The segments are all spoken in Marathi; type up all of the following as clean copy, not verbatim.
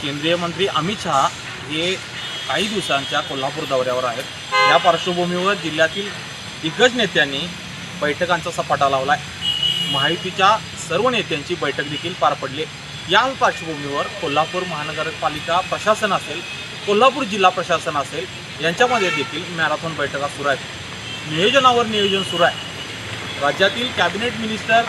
केंद्रीय मंत्री अमित शहा हे काही दिवसांच्या कोल्हापूर दौऱ्यावर आहेत। या पार्श्वभूमीवर जिल्ह्यातील दिग्गज नेत्यांनी बैठकांचा सपाटा लावला आहे। महायुतीच्या सर्व नेत्यांची बैठक देखील पार पडली। या पार्श्वभूमीवर कोल्हापूर महानगरपालिका प्रशासन असेल, कोल्हापूर जिल्हा प्रशासन असेल, यांच्यामध्ये देखील मॅरेथॉन बैठका सुरू आहेत। नियोजनावर नियोजन सुरू आहे। राज्यातील कॅबिनेट मिनिस्टर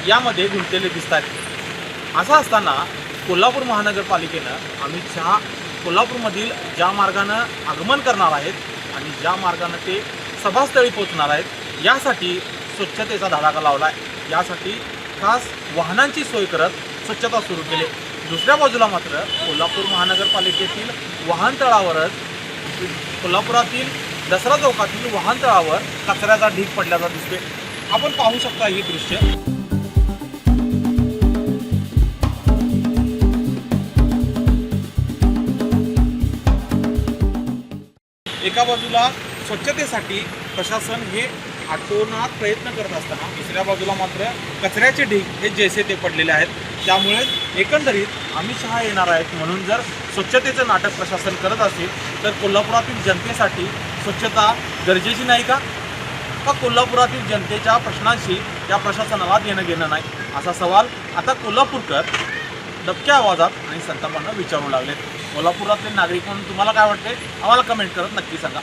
यामध्ये गुंतलेले दिसत आहेत। असं असताना कोल्हापूर महानगरपालिकेनं अमित शहा कोल्हापूरमधील ज्या मार्गानं आगमन करणार आहेत आणि ज्या मार्गानं ते सभास्थळी पोहोचणार आहेत, यासाठी स्वच्छतेचा धडाका लावला आहे। यासाठी खास वाहनांची सोय करत स्वच्छता सुरू केली। दुसऱ्या बाजूला मात्र कोल्हापूर महानगरपालिकेतील वाहनतळावरच कोल्हापुरातील दसरा चौकातील वाहनतळावर कचऱ्याचा ढीग पडल्याचा दिसतोय। आपण पाहू शकता ही दृश्य। एका बाजूला स्वच्छतेसाठी प्रशासन हे आटोनात प्रयत्न करत असताना दुसऱ्या बाजूला मात्र कचऱ्याचे ढीग हे जैसे ते पडलेले आहेत। त्यामुळे एकंदरीत अमित शहा येणार आहेत म्हणून जर स्वच्छतेचं नाटक प्रशासन करत असेल तर कोल्हापुरातील जनतेसाठी स्वच्छता गरजेची नाही का? कोल्हापुरातील जनतेच्या प्रश्नांशी या प्रशासनाला देणं घेणं नाही, असा सवाल आता कोल्हापूरकर दबक्या आवाजात आणि संतापानं विचारू लागलेत। कोल्हापुरातले नागरिक म्हणून तुम्हाला काय वाटते आम्हाला कमेंट करत नक्की सांगा।